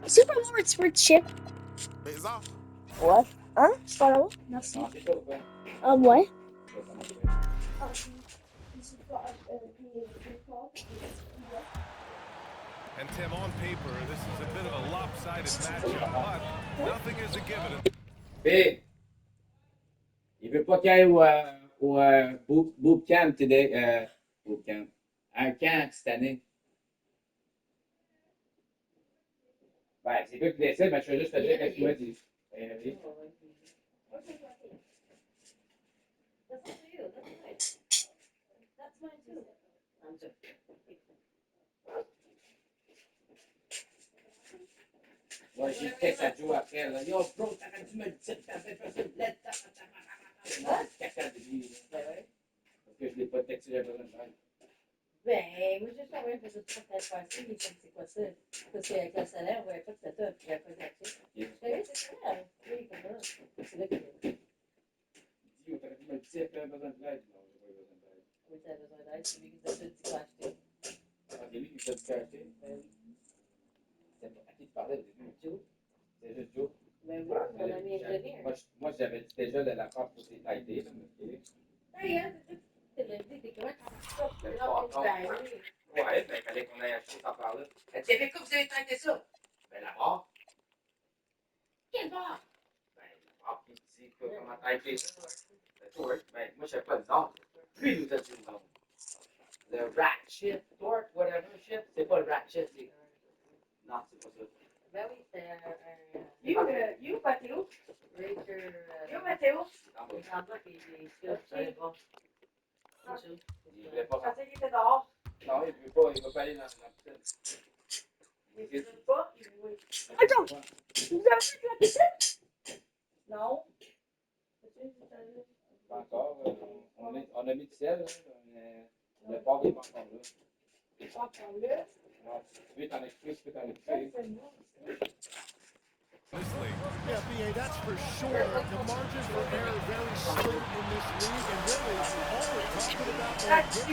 Super Lord Sports Chip. What? Hein? C'est pas là-haut? Merci. Ouais. And Tim, on paper, this is a bit of a lopsided matchup, but nothing is a given. Hey, il veut pas qu'il aille au boot camp today. Boot camp. Un camp cette année. Ben, c'est toi qui décides, mais je vais juste te dire qu'est-ce que tu m'as dit. Moi, j'ai texte à Joe après. Là. Yo, bro, t'aurais dû me le dire. T'avais fait ça. Caca de lui. Parce que je l'ai pas texté, j'avais besoin de l'aide. Ben, moi, j'ai savais que c'était très facile, mais c'est quoi ça? Parce qu'avec le salaire, on voyait pas que c'était ça, puis il n'y a pas d'action. Oui, c'est ça. Oui, comme ça. C'est là que. Il dit, t'aurais dû me le dire, t'avais besoin de l'aide. Non, j'ai pas eu besoin de l'aide. Oui, t'avais besoin d'aide, c'est lui qui t'a dit quoi acheter. Ah, c'est lui qui t'a dit quoi acheter? Ben oui. C'est à qui tu parlais au début? Joe. C'est juste Joe. Ben oui, mon ami ingénieur. Moi, j'avais dit déjà de la part pour tes tailles, là, mais Regarde, c'est le dit, t'es comment ça? ouais, ben, il fallait qu'on aille acheter cette affaire-là. Elle dit, avec quoi vous avez traité ça? Ben, la barre. Quelle barre? Ben, la barre qui dit comment traiter ça. Ben, moi, je sais pas le nom. Lui, il nous a dit le nom. Le ratchet, torque, whatever shit. C'est pas le ratchet, c'est. Non, c'est pas ça. Ben oui, c'est un. You, Mathéo? Racer. You, Mathéo? Il en bas, puis il est bon. Il voulait pas. Je pensais qu'il était dehors. Non, il veut pas aller dans la piscine. Il veut pas? Il veut. Attends! Vous avez fait la piscine? Non. Pas encore. On a mis du sel, mais le port n'est pas encore là. Pas encore là. Non, si tu veux t'en expliquer, tu peux t'en expliquer. Yeah, BA, that's for sure. The margins for error very slim in this league, and really, all we're talking about on this night is a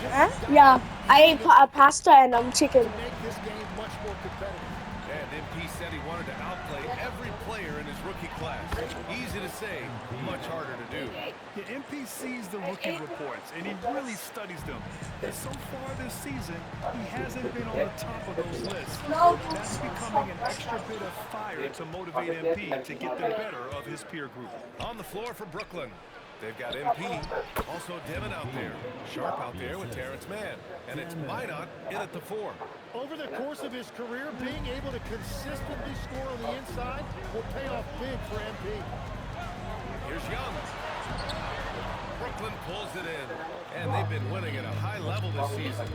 Huh? Yeah. I ate pasta and chicken. to make this game much more competitive. And MP said he wanted to outplay every player in his rookie class. Easy to say, much harder to do. Yeah, MP sees the rookie reports, and he really studies them. And so far this season, he hasn't been on the top of those lists. That's becoming an extra bit of fire to motivate MP to get the better of his peer group. On the floor for Brooklyn. They've got MP, also Devin out there, Sharp out there with Terrence Mann, and it's Minot in at the 4. Over the course of his career, being able to consistently score on the inside will pay off big for MP. Here's Young. Brooklyn pulls it in, and they've been winning at a high level this season.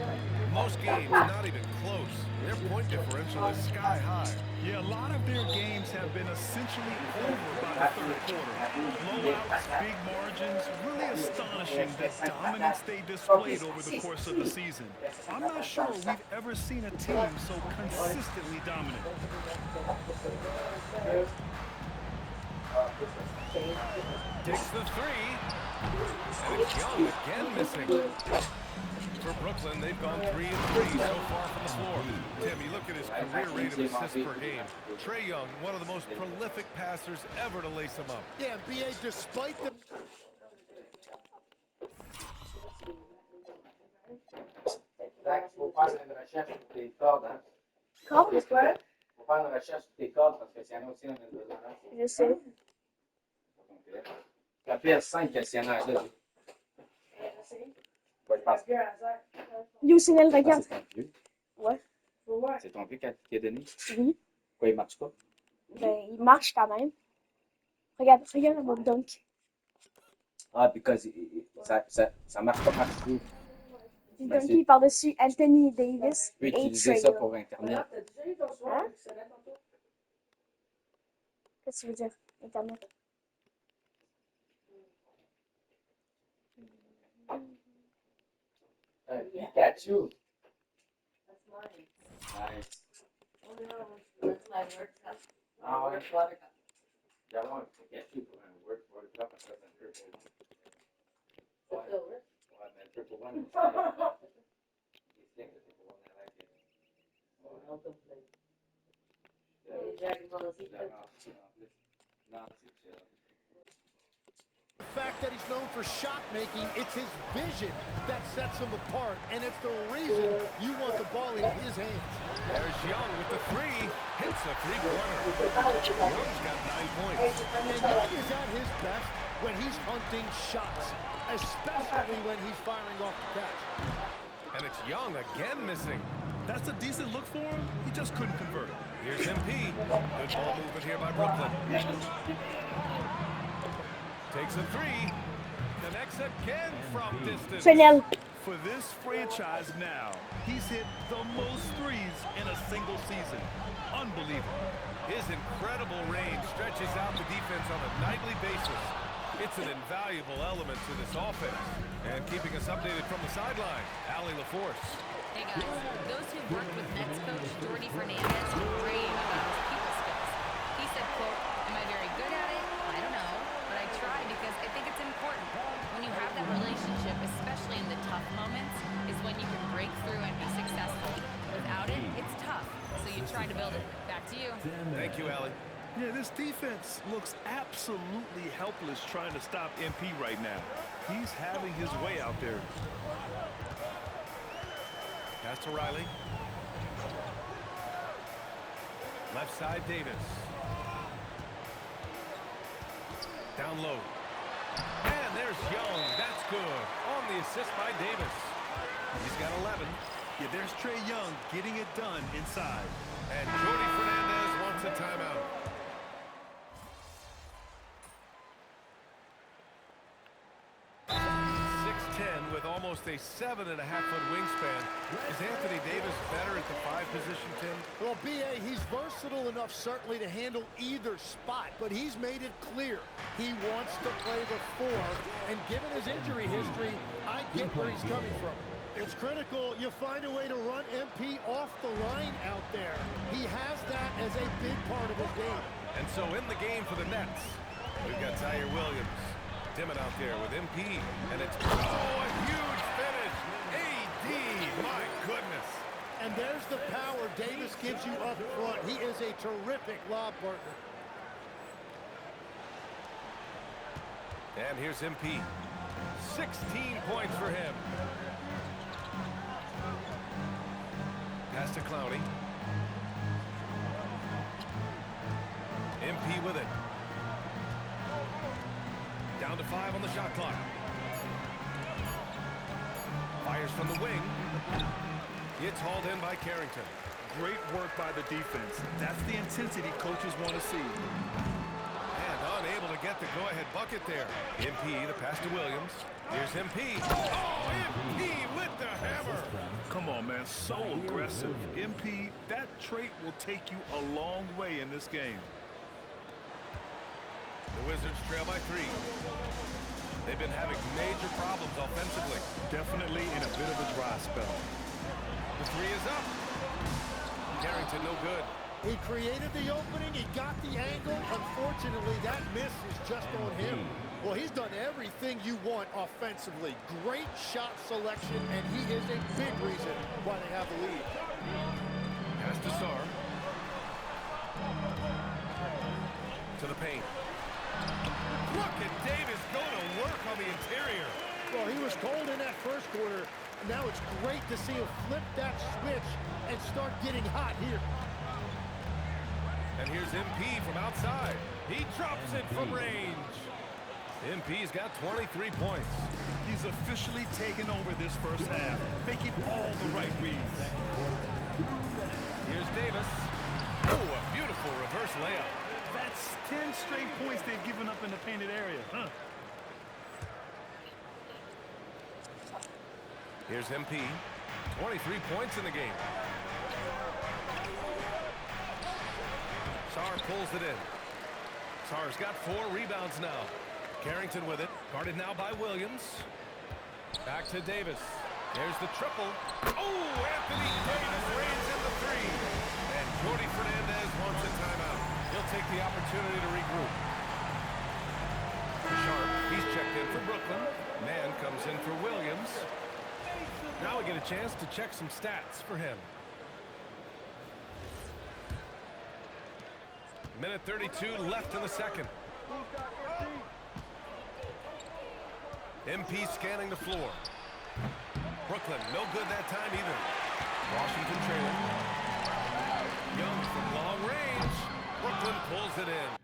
Most games not even close. Their point differential is sky high. Yeah, a lot of their games have been essentially over by the third quarter. Blowouts, big margins, really astonishing the dominance they displayed over the course of the season. I'm not sure we've ever seen a team so consistently dominant. Takes the 3, and it's Young again missing. For Brooklyn, they've gone 3 and 3 so far from the floor. Tim, you look at his career rate of assists per game. Trae Young, one of the most prolific passers ever to lace him up. Yeah, BA, despite the... Zach, il faut faire une recherche sur tes cordes, hein? Quoi? Il faut faire une recherche sur tes cordes parce que s'il y en a aussi, on a besoin. Je sais. La PS5, s'il y en a là. Ouais, je pense. Youssef, regarde. C'est ton vieux. Ouais. C'est ton vieux qui a donné. Oui. Pourquoi il marche pas? Ben, il marche quand même. Regarde mon dunk. Ah, because ça marche pas partout. Il dunké par-dessus Anthony Davis Tu peux et utiliser Trae ça Young. pour Internet. Hein? Qu'est-ce que tu veux dire? Internet. Pikachu. Nice. Ah ouais. J'avais un Pikachu pour un World Cup, après c'est un triple. Ouais, mais le triple one. The fact that he's known for shot making, it's his vision that sets him apart, and it's the reason you want the ball in his hands. There's Young with the three. Hits a three-pointer. Young's got 9 points. And Young is at his best when he's hunting shots, especially when he's firing off the catch. And it's Young again missing. That's a decent look for him. He just couldn't convert it. Here's MP. Good ball movement here by Brooklyn. Takes a three. Connects again from distance. Chanel. For this franchise now, he's hit the most threes in a single season. Unbelievable. His incredible range stretches out the defense on a nightly basis. It's an invaluable element to this offense. And keeping us updated from the sideline, Allie LaForce. Hey guys, those who worked with Nets coach Jordy Fernandez rave about his people skills. He said, quote, "Am I very good at it? I don't know, but I try because I think it's important. When you have that relationship, especially in the tough moments, is when you can break through and be successful. Without it, it's tough, so you try to build it. Back to you." Thank you, Allie. Yeah, this defense looks absolutely helpless trying to stop MP right now. He's having his way out there. Pass to Riley. Left side, Davis. Down low. And there's Young. That's good. On the assist by Davis. He's got 11. Yeah, there's Trae Young getting it done inside. And Jordy Fernandez wants a timeout. With almost a 7.5-foot wingspan. Is Anthony Davis better at the 5 position, Tim? Well, B.A., he's versatile enough certainly to handle either spot, but he's made it clear he wants to play the 4, and given his injury history, I get where he's coming from. It's critical you find a way to run MP off the line out there. He has that as a big part of his game. And so in the game for the Nets, we've got Tyre Williams. Dimmin out there with MP, and it's a huge finish. AD, my goodness. And there's the power Davis gives you up front. He is a terrific lob partner. And here's MP. 16 points for him. Pass to Clowney. MP with it. Down to 5 on the shot clock. Fires from the wing. It's hauled in by Carrington. Great work by the defense. That's the intensity coaches want to see. And unable to get the go-ahead bucket there. MP, the pass to Williams. Here's MP. Oh, MP with the hammer. Come on, man. So aggressive. MP, that trait will take you a long way in this game. The Wizards trail by 3. They've been having major problems offensively. Definitely in a bit of a dry spell. The 3 is up. Carrington no good. He created the opening. He got the angle. Unfortunately, that miss is just on him. Well, he's done everything you want offensively. Great shot selection, and he is a big reason why they have the lead. Pass to Sarr. To the paint. Look at Davis go to work on the interior. Well, he was cold in that first quarter. Now it's great to see him flip that switch and start getting hot here. And here's MP from outside. He drops it from range. MP's got 23 points. He's officially taken over this first half, making all the right reads. Here's Davis. Oh, a beautiful reverse layup. That's 10 straight points they've given up in the painted area, huh? Here's MP. 23 points in the game. Sarr pulls it in. Sarr's got 4 rebounds now. Carrington with it. Guarded now by Williams. Back to Davis. There's the triple. Oh, Anthony Davis reigns in the 3. And Jordy Fernandez wants a timeout. He'll take the opportunity to regroup. Sharp, he's checked in for Brooklyn. Man comes in for Williams. Now we get a chance to check some stats for him. Minute 32 left in the second. MP scanning the floor. Brooklyn, no good that time either. Washington trailing. Young from long range. Brooklyn pulls it in.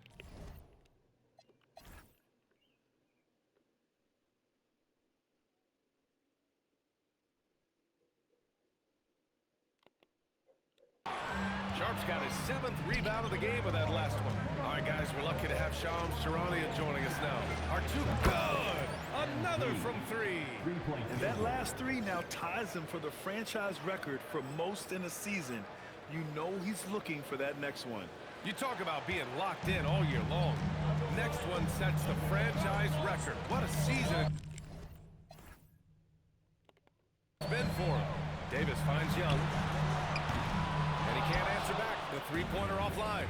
Sharp's got his 7th rebound of the game with that last one. All right, guys, we're lucky to have Shams Charania joining us now. Are too good. Another from 3. And that last 3 now ties him for the franchise record for most in a season. You know he's looking for that next one. You talk about being locked in all year long. Next one sets the franchise record. What a season it's been for him. Davis finds Young. And he can't answer back. The three-pointer offline.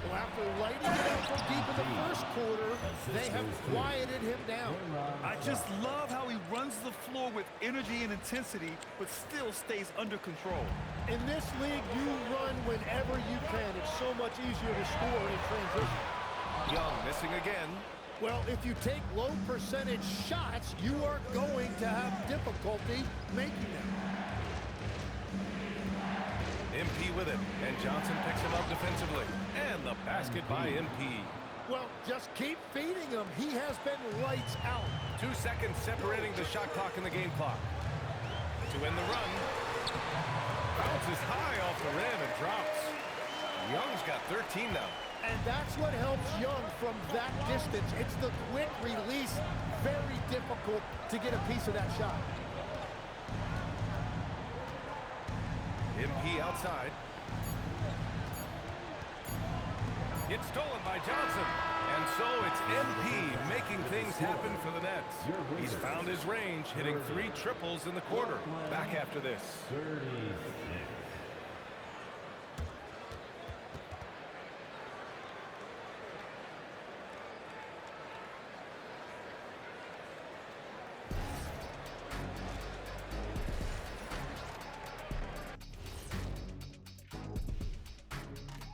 Well, after lighting it up from deep in the first quarter, they have quieted him down. I just love how he runs the floor with energy and intensity, but still stays under control. In this league, you run whenever you can. It's so much easier to score in transition. Young missing again. Well, if you take low percentage shots, you are going to have difficulty making them. MP with it, and Johnson picks him up defensively. And the basket by MP. Well, just keep feeding him. He has been lights out. 2 seconds separating the shot clock and the game clock. To end the run. Bounces high off the rim and drops. Young's got 13 now. And that's what helps Young from that distance. It's the quick release. Very difficult to get a piece of that shot. MP outside. It's stolen by Johnson. And so it's MP making things happen for the Nets. He's found his range, hitting 3 triples in the quarter. Back after this.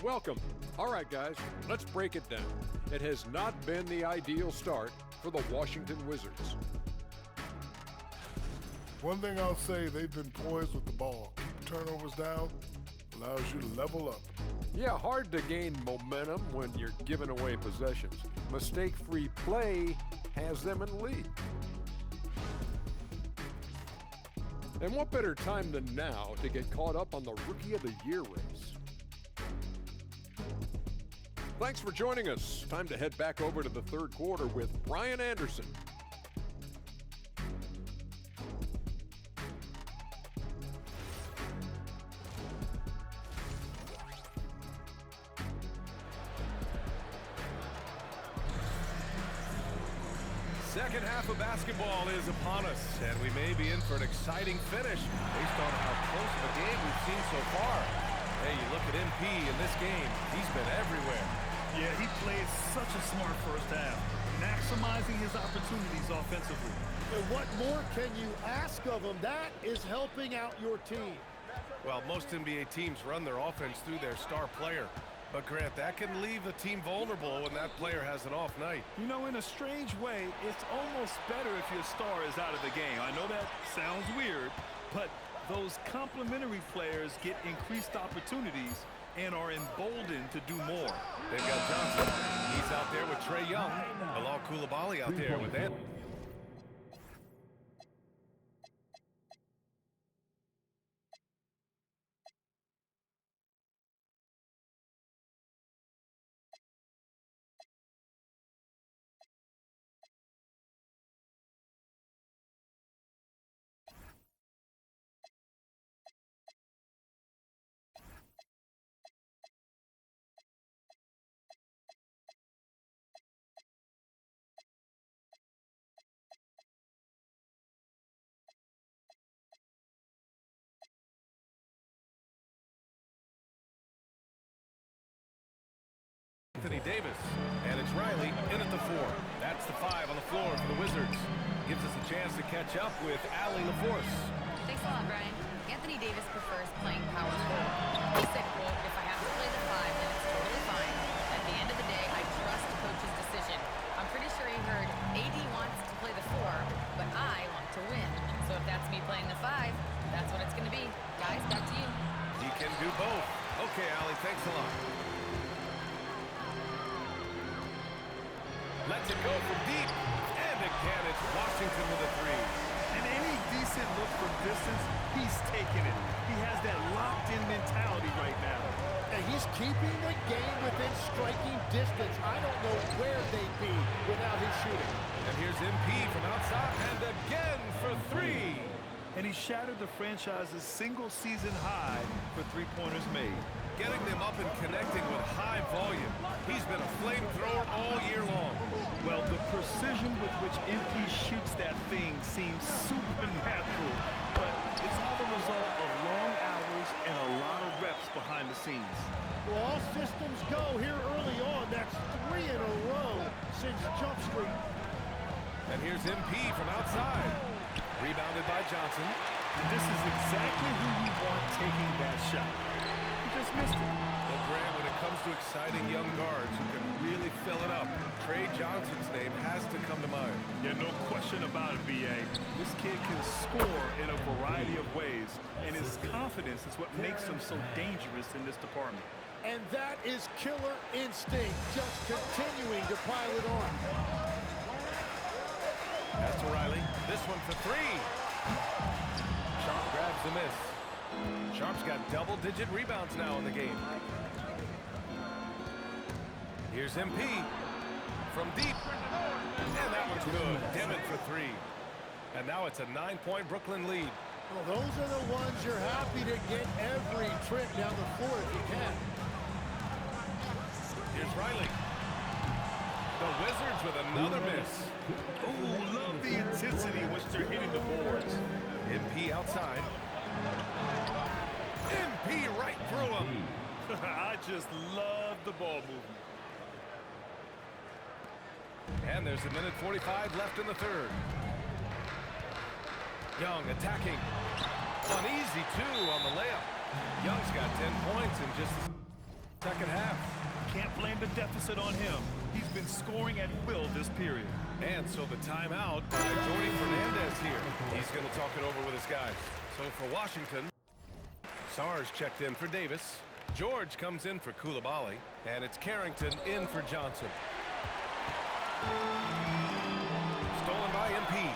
Welcome. All right, guys, let's break it down. It has not been the ideal start for the Washington Wizards. One thing I'll say, they've been poised with the ball. Keep turnovers down, allows you to level up. Yeah, hard to gain momentum when you're giving away possessions. Mistake-free play has them in the lead. And what better time than now to get caught up on the Rookie of the Year race? Thanks for joining us. Time to head back over to the third quarter with Brian Anderson. Second half of basketball is upon us, and we may be in for an exciting finish based on how close of a game we've seen so far. Hey, you look at MP in this game, he's been everywhere. Yeah, he played such a smart first half, maximizing his opportunities offensively. And what more can you ask of him? That is helping out your team. Well, most NBA teams run their offense through their star player. But, Grant, that can leave a team vulnerable when that player has an off night. You know, in a strange way, it's almost better if your star is out of the game. I know that sounds weird, but those complementary players get increased opportunities and are emboldened to do more. They've got Johnson. He's out there with Trae Young. Bilal Coulibaly out there with Ant. Anthony Davis, and it's Riley in at the 4. That's the 5 on the floor for the Wizards. Gives us a chance to catch up with Allie LaForce. Thanks a lot, Brian. Anthony Davis prefers playing power forward. He said, quote, if I have to play the 5, then it's totally fine. At the end sure you heard. AD wants to play the 4, but I want to win. So if that's me playing the 5, that's what it's going to be. Guys, back to you. He can do both. Okay, Allie, thanks a lot. Lets it go from deep. And again, it's Wasthington with a 3. And any decent look from distance, he's taking it. He has that locked-in mentality right now. And he's keeping the game within striking distance. I don't know where they'd be without his shooting. And here's MP from outside. And again for 3. And he shattered the franchise's single-season high for three-pointers made. Getting them up and connecting with high volume. He's been a flamethrower all year long. Well, the precision with which MP shoots that thing seems supernatural, but it's all the result of long hours and a lot of reps behind the scenes. Well, all systems go here early on. That's 3 in a row since Jump Street. And here's MP from outside. Rebounded by Johnson. And this is exactly who you want taking that shot. He just missed it. Well, Graham, when it comes to exciting young guards who can really fill it up, Trey Johnson's name has to come to mind. Yeah, no question about it, B.A. This kid can score in a variety of ways, and his confidence is what makes him so dangerous in this department. And that is killer instinct, just continuing to pile it on. That's to Riley. This one for 3. Sharp grabs the miss. Sharp's got double-digit rebounds now in the game. Here's MP from deep. And that one's good. Devitt for 3. And now it's a 9-point Brooklyn lead. Well, those are the ones you're happy to get every trip down the floor if you can. Here's Riley. The Wizards with another miss. Ooh, love the intensity in which they're hitting the boards. MP outside. MP right through him. I just love the ball movement. And there's a minute 45 left in the third. Young attacking. An easy 2 on the layup. Young's got 10 points in just the second half. Can't blame the deficit on him. He's been scoring at will this period. And so the timeout by Jordy Fernandez here. He's going to talk it over with his guys. So for Washington, Sars checked in for Davis. George comes in for Coulibaly. And it's Carrington in for Johnson. Stolen by MP.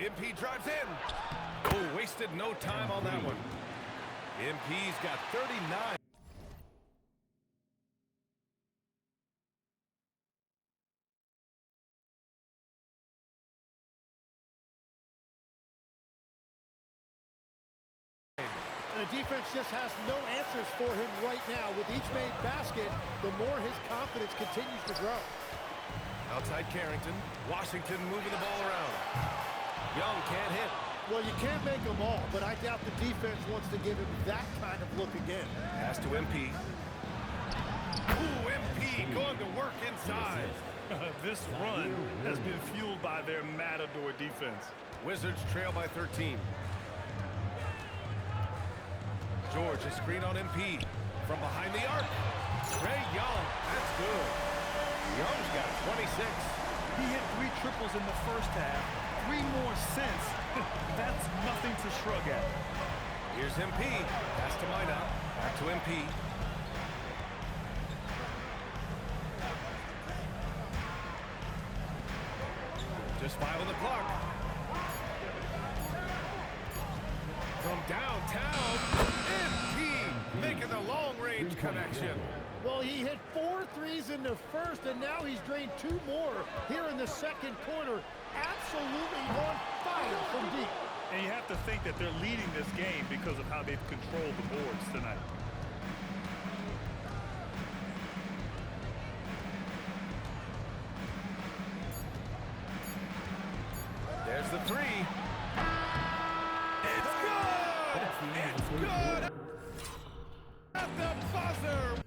MP drives in. Oh, wasted no time on that one. MP's got 39. The defense just has no answers for him right now. With each made basket, the more his confidence continues to grow. Outside Carrington. Washington moving the ball around. Young can't hit. Well, you can't make them all, but I doubt the defense wants to give him that kind of look again. Pass to MP. Ooh, MP going to work inside. This run has been fueled by their matador defense. Wizards trail by 13. George, a screen on MP. From behind the arc. Trey Young, that's good. Young's got 26. He hit 3 triples in the first half. 3 more since. That's nothing to shrug at. Here's MP. Pass to Minot. Back to MP. Just 5 on the clock. From downtown, MP making the long-range connection. Well, he hit 4 threes in the first, and now he's drained 2 more here in the second quarter. Absolutely on fire from deep. And you have to think that they're leading this game because of how they've controlled the boards tonight. There's the 3. It's good! It's good! At the buzzer!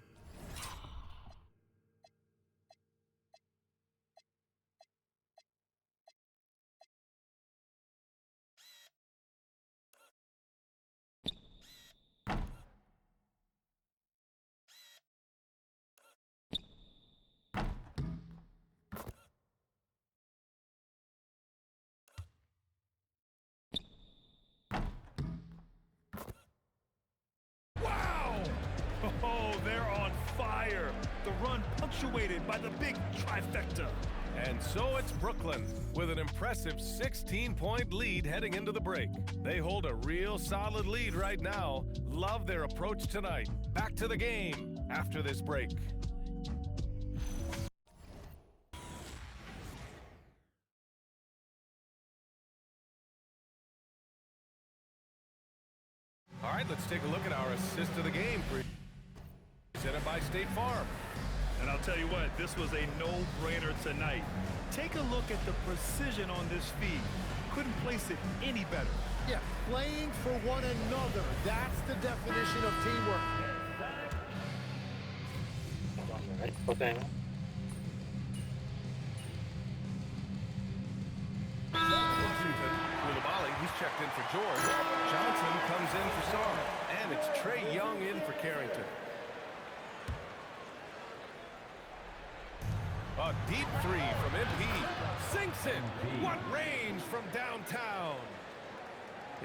run punctuated by the big trifecta. And so it's Brooklyn with an impressive 16-point lead heading into the break. They hold a real solid lead right now. Love their approach tonight. Back to the game after this break. All right, let's take a look at our assist of the game presented by State Farm. And I'll tell you what, this was a no-brainer tonight. Take a look at the precision on this feed. Couldn't place it any better. Yeah, playing for one another. That's the definition of teamwork. Okay. Wasthington, he's checked in for George. Johnson comes in for Sarr. And it's Trae Young in for Carrington. A deep three from MP. Sinks it. What range from downtown.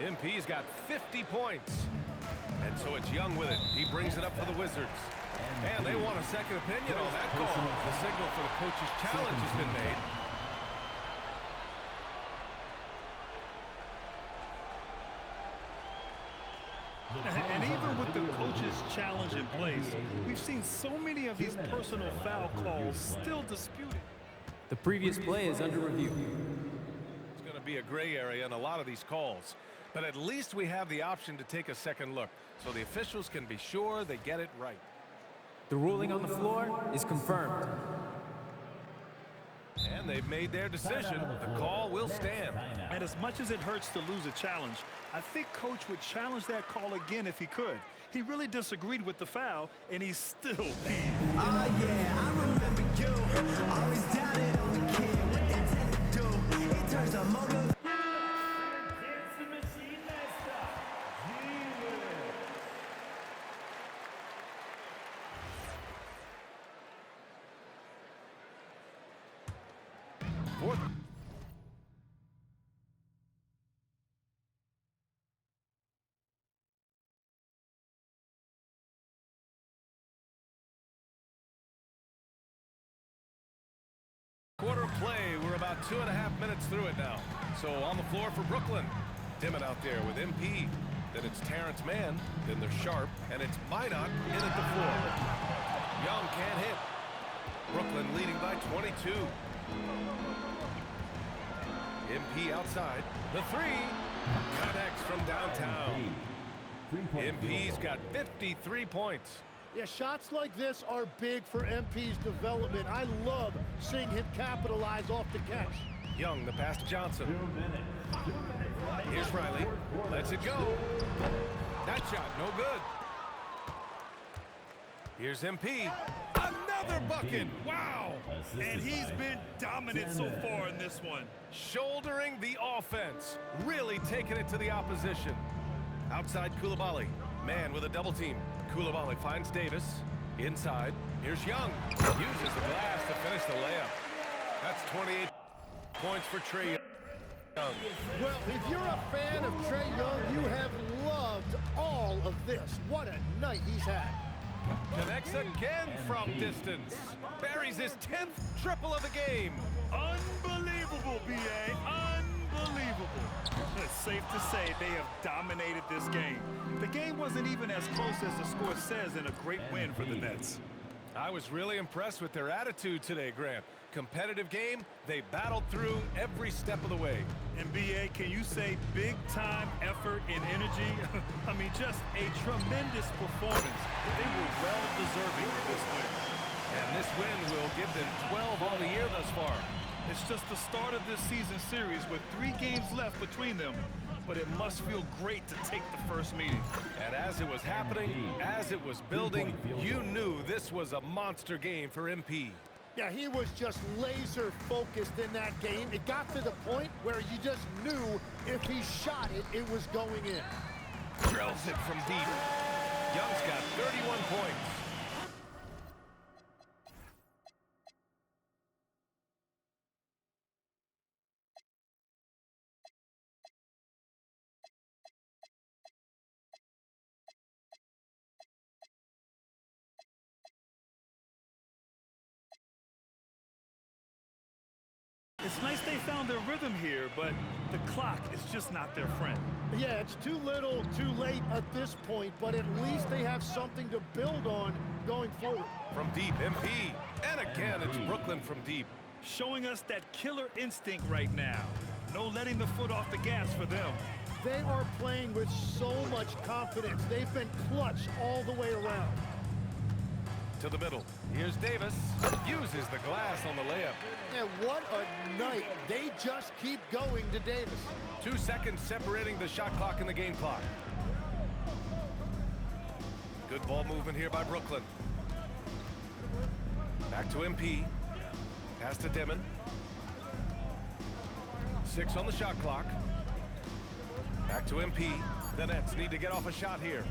MP's got 50 points. And so it's Young with it. He brings it up for the Wizards. And they want a second opinion on that call. The signal for the coach's challenge has been made. And even with the coach's challenge in place, we've seen so many of these personal foul calls still disputed. The previous play is under review. It's going to be a gray area in a lot of these calls. But at least we have the option to take a second look, so the officials can be sure they get it right. The ruling on the floor is confirmed. And they've made their decision. The call will stand. And as much as it hurts to lose a challenge, I think Coach would challenge that call again if he could. He really disagreed with the foul, and he's still peeved. Oh, yeah, I remember you. Always doubted on the kid. What that tend to do, it turns a motive. Fourth. Quarter of play. We're about 2.5 minutes through it now. So on the floor for Brooklyn. Dimmin out there with MP. Then it's Terrence Mann. Then there's Sharp. And it's Minot in at the floor. Young can't hit. Brooklyn leading by 22. MP outside. The three connects from downtown. MP's got 53 points. Yeah, shots like this are big for MP's development. I love seeing him capitalize off the catch. Young, the pass to Johnson. Here's Riley. Lets it go. That shot, no good. Here's MP. Another bucket. Wow. And he's been dominant so far in this one. Shouldering the offense. Really taking it to the opposition. Outside Coulibaly. Man with a double team. Coulibaly finds Davis. Inside. Here's Young. Uses the glass to finish the layup. That's 28 points for Trae Young. Well, if you're a fan of Trae Young, you have loved all of this. What a night he's had. Connects again from distance. Buries his 10th triple of the game. Unbelievable, B.A. Unbelievable. It's safe to say they have dominated this game. The game wasn't even as close as the score says in a great win for the Nets. I was really impressed with their attitude today, Grant. Competitive game, they battled through every step of the way. And B.A., can you say big-time effort and energy? I mean, just a tremendous performance. They were well-deserving of this win. And this win will give them 12 on the year thus far. It's just the start of this season series with 3 games left between them. But it must feel great to take the first meeting. And as it was happening, as it was building, you knew this was a monster game for MP. Yeah, he was just laser focused in that game. It got to the point where you just knew if he shot it, it was going in. Drills it from deep. Young's got 31 points. It's nice they found their rhythm here, but the clock is just not their friend. Yeah, it's too little, too late at this point, but at least they have something to build on going forward. From deep, MP. And again, it's Brooklyn from deep. Showing us that killer instinct right now. No letting the foot off the gas for them. They are playing with so much confidence. They've been clutch all the way around. To the middle. Here's Davis. Uses the glass on the layup. And what a night. They just keep going to Davis. 2 seconds separating the shot clock and the game clock. Good ball movement here by Brooklyn. Back to MP. Pass to Dimon. 6 on the shot clock. Back to MP. The Nets need to get off a shot here.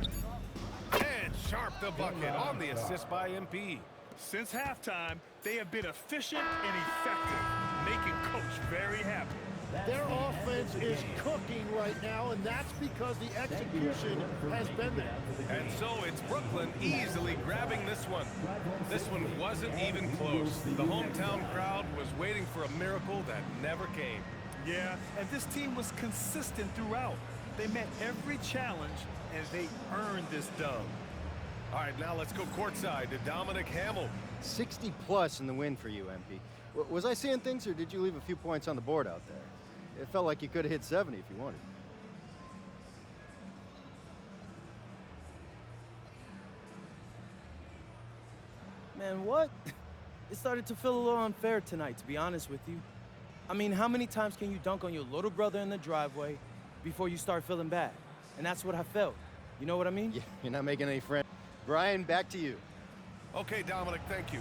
And Sharp the bucket on the assist by MP. Since halftime, they have been efficient and effective, making Coach very happy. Their offense is cooking right now, and that's because the execution has been there. And so it's Brooklyn easily grabbing this one. This one wasn't even close. The hometown crowd was waiting for a miracle that never came. Yeah, and this team was consistent throughout. They met every challenge, and they earned this dub. All right, now let's go courtside to Dominic Hamill. 60 plus in the win for you, MP. Was I seeing things, or did you leave a few points on the board out there? It felt like you could have hit 70 if you wanted. Man, what? It started to feel a little unfair tonight, to be honest with you. I mean, how many times can you dunk on your little brother in the driveway before you start feeling bad? And that's what I felt. You know what I mean? Yeah, you're not making any friends. Brian, back to you. Okay, Dominic, thank you.